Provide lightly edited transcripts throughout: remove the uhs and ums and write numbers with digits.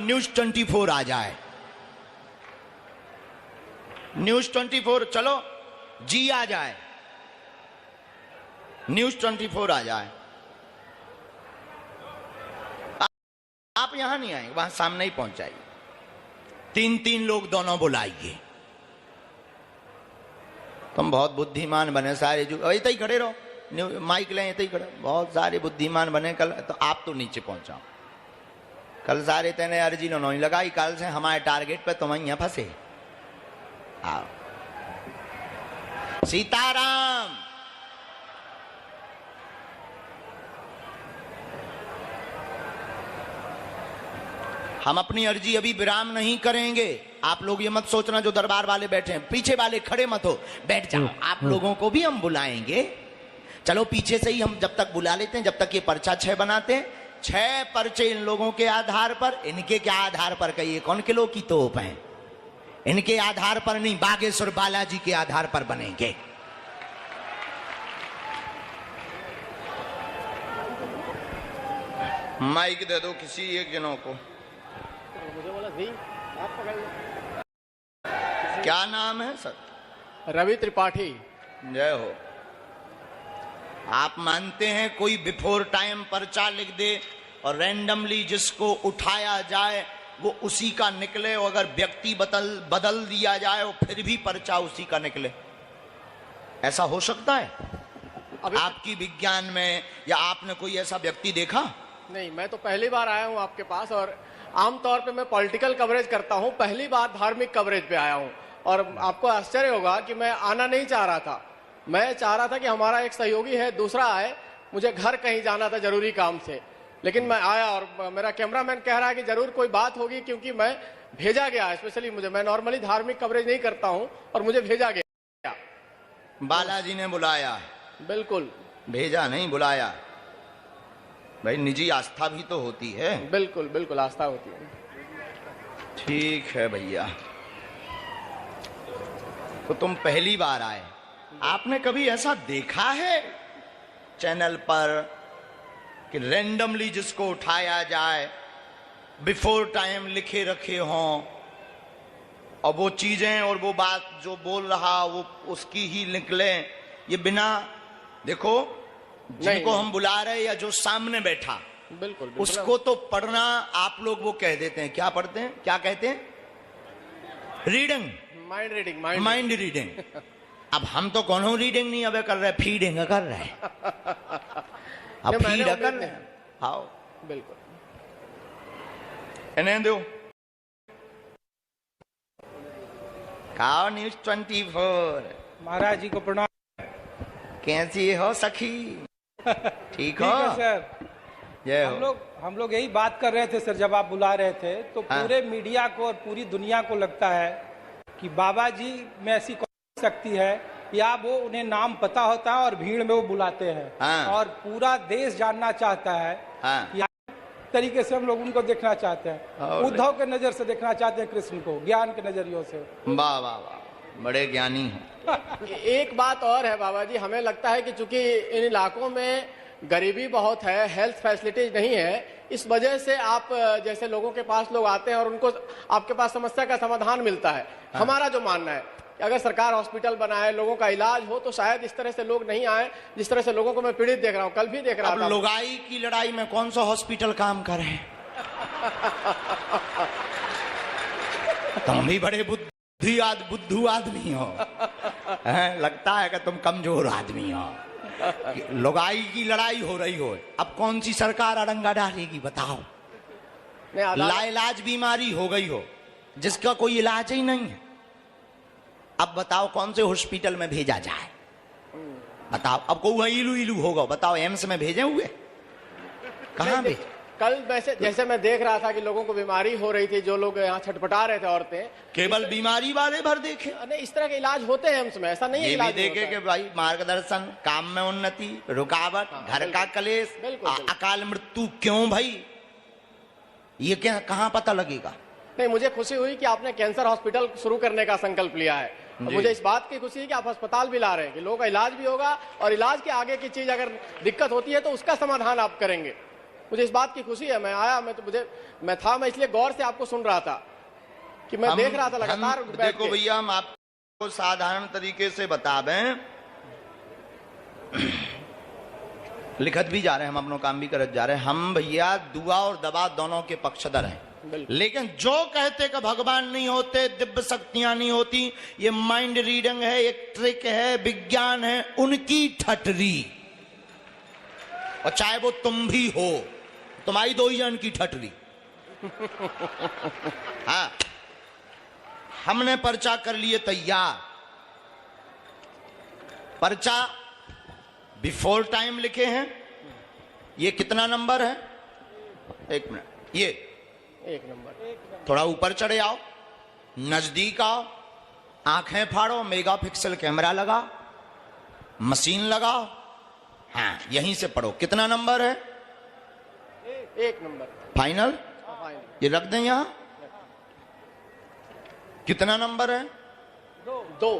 News 24 आ जाए, news 24 चलो जी आ जाए, न्यूज 24 आ जाए। आप यहां नहीं आएंगे, वहां सामने ही पहुंच जाइए। 3-3 लोग दोनों बुलाइए। तुम बहुत बुद्धिमान बने सारे, जो ऐसे ही खड़े रहो, माइक लें ऐसे ही खड़े, बहुत सारे बुद्धिमान बने। कल तो आप तो नीचे पहुंचाओ, कल सारे तेने अर्जी नहीं लगाई, कल से हमारे टारगेट पे तुम यहां फंसे। आओ सीताराम। हम अपनी अर्जी अभी विराम नहीं करेंगे। आप लोग ये मत सोचना जो दरबार वाले बैठे हैं, पीछे वाले खड़े मत हो, बैठ जाओ। आप लोगों को भी हम बुलाएंगे। चलो पीछे से ही हम जब तक बुला लेते हैं, जब तक ये पर्चा 6 बनाते हैं। 6 पर्चे इन लोगों के आधार पर, इनके क्या आधार पर, कहिए कौन किलो की तोप है, इनके आधार पर नहीं, बागेश्वर बालाजी के आधार पर बनेंगे। माइक दे दो किसी एक जनों को। क्या नाम है सर? रवि त्रिपाठी। जय हो। आप मानते हैं कोई बिफोर टाइम पर्चा लिख दे और रैंडमली जिसको उठाया जाए वो उसी का निकले, और अगर व्यक्ति बदल दिया जाए वो फिर भी पर्चा उसी का निकले? ऐसा हो सकता है आपकी विज्ञान में, या आपने कोई ऐसा व्यक्ति देखा? नहीं, मैं तो पहली बार आया हूं आपके पास, और आमतौर पे मैं पॉलिटिकल कवरेज करता हूं, पहली बार धार्मिक कवरेज पे आया हूं। और आपको आश्चर्य होगा कि मैं आना नहीं चाह रहा था। मैं चाह रहा था कि हमारा एक सहयोगी है, दूसरा आए, मुझे घर कहीं जाना था जरूरी काम से, लेकिन मैं आया और मेरा कैमरामैन कह रहा है कि जरूर कोई बात होगी, क्योंकि मैं भेजा गया स्पेशली मुझे। मैं नॉर्मली धार्मिक कवरेज नहीं करता हूं और मुझे भेजा गया। बालाजी ने बुलाया? बिल्कुल। भेजा नहीं, बुलाया। भाई निजी आस्था भी तो होती है। बिल्कुल बिल्कुल, आस्था होती है। ठीक है भैया, तो तुम पहली बार आए, आपने कभी ऐसा देखा है चैनल पर कि रैंडमली जिसको उठाया जाए, बिफोर टाइम लिखे रखे हों, और वो चीजें और वो बात जो बोल रहा वो उसकी ही निकले? ये बिना देखो जिनको हम बुला रहे या जो सामने बैठा, बिल्कुल उसको तो पढ़ना आप लोग वो कह देते हैं, क्या पढ़ते हैं, क्या कहते हैं? Reading, mind reading, mind reading. अब हम तो कौन रीडिंग नहीं अब कर रहे, फीडिंग कर रहे हैं। अब फीड कर रहे हैं। हाँ बिल्कुल। इन्हें दो खाओ न्यूज 24। महाराज जी को प्रणाम। कैसी हो सखी? ठीक हो सर? जय हो। हम लोग यही बात कर रहे थे सर, जब आप बुला रहे थे तो पूरे मीडिया को और पूरी दुनिया को लगता है कि बाबा जी में ऐसी कौन शक्ति है, या वो उन्हें नाम पता होता है और भीड़ में वो बुलाते हैं। और पूरा देश जानना चाहता है कि तरीके से हम लोग उनको देखना चाहते हैं, उद्धव के नजर से देखना चाहते हैं कृष्ण को, ज्ञान के नजरियों से। वाह वाह वाह, बड़े ज्ञानी हैं। एक बात और है बाबा जी, हमें लगता है कि चूंकि इन इलाकों में गरीबी बहुत है, हेल्थ फैसिलिटीज नहीं है, इस वजह से आप जैसे लोगों के पास लोग आते हैं और उनको आपके पास समस्या का समाधान मिलता है। हमारा जो मानना है कि अगर सरकार हॉस्पिटल बनाए, लोगों का इलाज हो, तो शायद इस तरह से लोग नहीं आए जिस तरह से लोगों को मैं पीड़ित देख रहा हूँ, कल भी देख रहा था। लुगाई की लड़ाई में कौन सा हॉस्पिटल काम करे? तुम भी बड़े बुद्धू आदमी हो। लगता है कि तुम कमजोर आदमी हो। लुगाई की लड़ाई हो रही हो, अब कौन सी सरकार अड़ंगा डालेगी बताओ? लाइलाज बीमारी हो गई हो जिसका कोई इलाज ही नहीं है, अब बताओ कौन से हॉस्पिटल में भेजा जाए? बताओ, अब कोई इलू इलू होगा, बताओ एम्स में भेजे हुए? कहाँ भेजे? कल वैसे जैसे मैं देख रहा था कि लोगों को बीमारी हो रही थी, जो लोग यहाँ छटपटा रहे थे, औरतें, केवल बीमारी वाले भर देखे? नहीं, इस तरह के इलाज होते हैं एम्स में, ऐसा नहीं है। ये भी देखे कि भाई मार्गदर्शन, काम में उन्नति, रुकावट, घर का कलेश, अकाल मृत्यु क्यों भाई? ये क्या कहाँ पता लगेगा? नहीं, मुझे खुशी हुई कि आपने कैंसर हॉस्पिटल शुरू करने का संकल्प लिया है। मुझे इस बात की खुशी है कि आप अस्पताल भी ला रहे हैं कि लोगों का इलाज भी होगा, और इलाज के आगे की चीज अगर दिक्कत होती है तो उसका समाधान आप करेंगे। मुझे इस बात की खुशी है, मैं आया, मैं इसलिए गौर से आपको सुन रहा था कि मैं देख रहा था लगातार बैठ देखो के। भैया, हम आपको साधारण तरीके से बता दें, लिखत भी जा रहे हैं, हम अपना काम भी करत जा रहे हैं। हम भैया दुआ और दवा दोनों के पक्षधर हैं, लेकिन जो कहते कि भगवान नहीं होते, दिव्य शक्तियां नहीं होती, ये माइंड रीडिंग है, एक ट्रिक है, विज्ञान है, उनकी ठटरी। और चाहे वो तुम भी हो, तुम्हारी दो ही जन की ठटरी। हाँ, हमने पर्चा कर लिए तैयार। पर्चा बिफोर टाइम लिखे हैं। ये कितना नंबर है? 1 मिनट, ये 1 नंबर। थोड़ा ऊपर चढ़े आओ, नजदीक आओ, आंखें फाड़ो, मेगापिक्सल कैमरा लगाओ, मशीन लगाओ। हाँ, यहीं से पढ़ो। कितना नंबर है? 1 नंबर। फाइनल? ये रख दें यहां। कितना नंबर है? 2।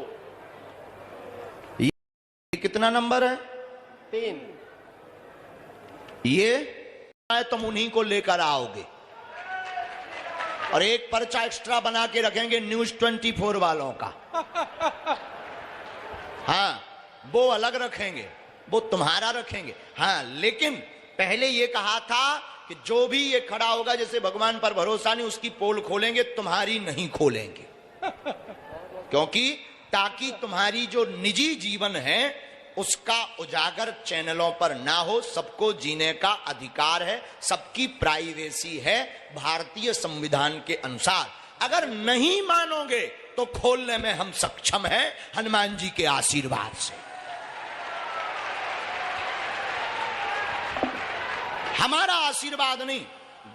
ये कितना नंबर है? 3। ये तुम उन्हीं को लेकर आओगे और एक पर्चा एक्स्ट्रा बना के रखेंगे न्यूज 24 वालों का। हाँ, वो अलग रखेंगे, वो तुम्हारा रखेंगे। हाँ, लेकिन पहले ये कहा था कि जो भी ये खड़ा होगा, जैसे भगवान पर भरोसा नहीं, उसकी पोल खोलेंगे, तुम्हारी नहीं खोलेंगे। क्योंकि ताकि तुम्हारी जो निजी जीवन है उसका उजागर चैनलों पर ना हो। सबको जीने का अधिकार है, सबकी प्राइवेसी है भारतीय संविधान के अनुसार। अगर नहीं मानोगे तो खोलने में हम सक्षम हैं हनुमान जी के आशीर्वाद से। हमारा आशीर्वाद नहीं,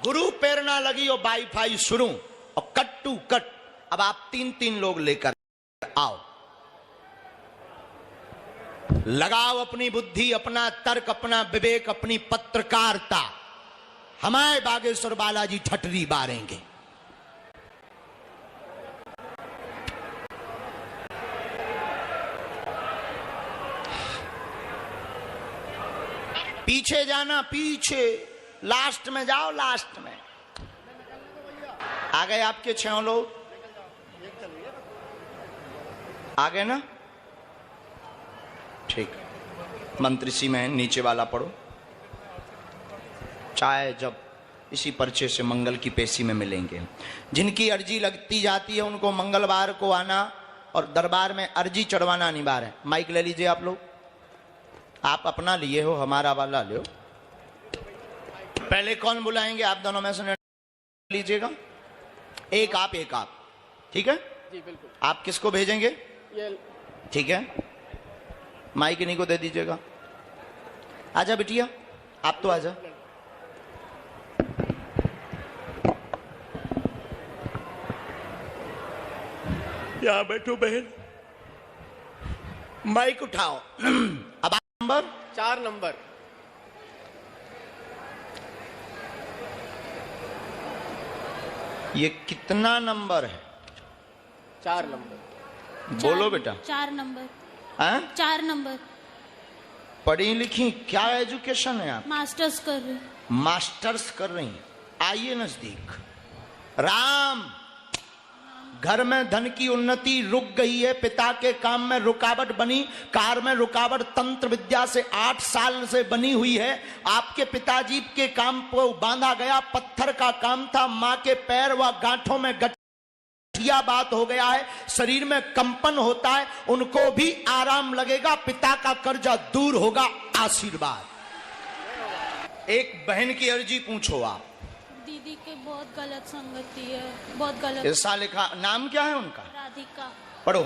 गुरु प्रेरणा लगी और वाईफाई शुरू और कट टू कट। अब आप 3-3 लोग लेकर आओ, लगाओ अपनी बुद्धि, अपना तर्क, अपना विवेक, अपनी पत्रकारिता। हमारे बागेश्वर बालाजी ठटरी बारेंगे। पीछे जाना, पीछे, लास्ट में जाओ, लास्ट में। आ गए आपके 6 लोग? आ गए ना? ठीक। मंत्री सी में नीचे वाला पढ़ो। चाहे जब इसी पर्चे से मंगल की पेशी में मिलेंगे। जिनकी अर्जी लगती जाती है उनको मंगलवार को आना और दरबार में अर्जी चढ़वाना अनिवार्य है। माइक ले लीजिए आप लोग। आप अपना लिए हो, हमारा वाला लो। पहले कौन बुलाएंगे? आप दोनों में से लीजिएगा। एक आप, एक आप, ठीक है जी? बिल्कुल। आप किसको भेजेंगे? ये ठीक है, माइक इन्हीं को दे दीजिएगा। आजा बिटिया, आप तो आजा। यहां बैठो बहन, माइक उठाओ। अब नंबर 4 नंबर। ये कितना नंबर है? 4 नंबर। बोलो बेटा। 4 नंबर। हाँ? 4 नंबर। पढ़ी लिखी, क्या एजुकेशन है आप? मास्टर्स कर रही। मास्टर्स कर रही हैं। आइए नजदीक। राम, घर में धन की उन्नति रुक गई है, पिता के काम में रुकावट बनी, कार में रुकावट तंत्र विद्या से 8 साल से बनी हुई है। आपके पिताजी के काम को बांधा गया, पत्थर का काम था, मां के पैर व गांठों में गठिया बात हो गया है, शरीर में कंपन होता है, उनको भी आराम लगेगा, पिता का कर्जा दूर होगा, आशीर्वाद। एक बहन की अर्जी पूछो आप। दीदी के बहुत गलत संगति है, बहुत गलत। ऐसा लिखा, नाम क्या है उनका? राधिका। पढ़ो।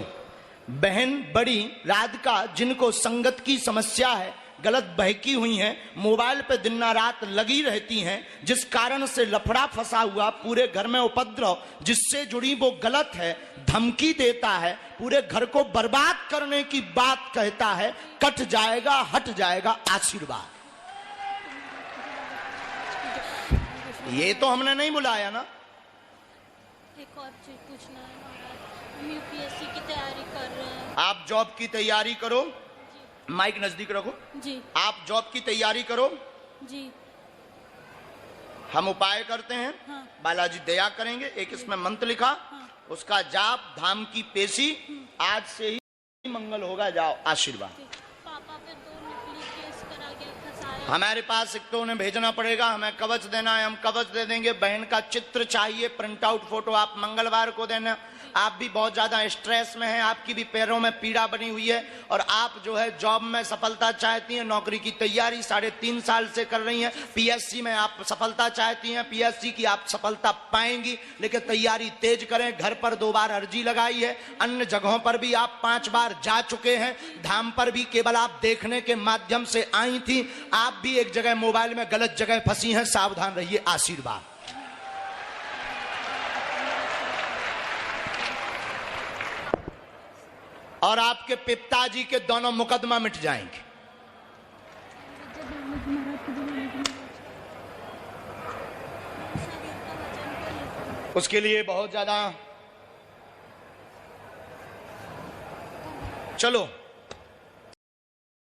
बहन बड़ी राधिका, जिनको संगत की समस्या है, गलत बहकी हुई हैं, मोबाइल पे दिन रात लगी रहती हैं, जिस कारण से लफड़ा फंसा हुआ, पूरे घर में उपद्रव जिससे जुड़ी वो गलत है, धमकी देता है, पूरे घर को बर्बाद करने की बात कहता है, कट जाएगा, हट जाएगा, आशीर्वाद। ये तो हमने नहीं बुलाया ना। एक और चीज पूछना है महाराज, हम यूपीएससी की तैयारी कर रहे हैं। आप जॉब की तैयारी करो। माइक नजदीक रखो। जी। आप जॉब की तैयारी करो। जी। हम उपाय करते हैं, हाँ। बालाजी दया करेंगे। एक इसमें मंत्र लिखा, हाँ। उसका जाप, धाम की पेशी, आज से ही मंगल होगा, जाओ आशीर्वाद। पापा पे 2 नकली केस करा के फंसाया। हमारे पास एक तो उन्हें भेजना पड़ेगा, हमें कवच देना है, हम कवच दे देंगे। बहन का चित्र चाहिए, प्रिंट आउट फोटो आप मंगलवार को देना। आप भी बहुत ज्यादा स्ट्रेस में हैं, आपकी भी पैरों में पीड़ा बनी हुई है और आप जो है जॉब में सफलता चाहती हैं, नौकरी की तैयारी 3.5 साल से कर रही हैं, पीएससी में आप सफलता चाहती हैं, पीएससी की आप सफलता पाएंगी, लेकिन तैयारी तेज करें। घर पर 2 बार अर्जी लगाई है, अन्य जगहों पर भी आप 5 बार जा चुके हैं, धाम पर भी केवल आप देखने के माध्यम से आई थी। आप भी एक जगह मोबाइल में गलत जगह फंसी हैं, सावधान रहिए। आशीर्वाद। और आपके पिताजी के दोनों मुकदमा मिट जाएंगे। उसके लिए बहुत ज्यादा चलो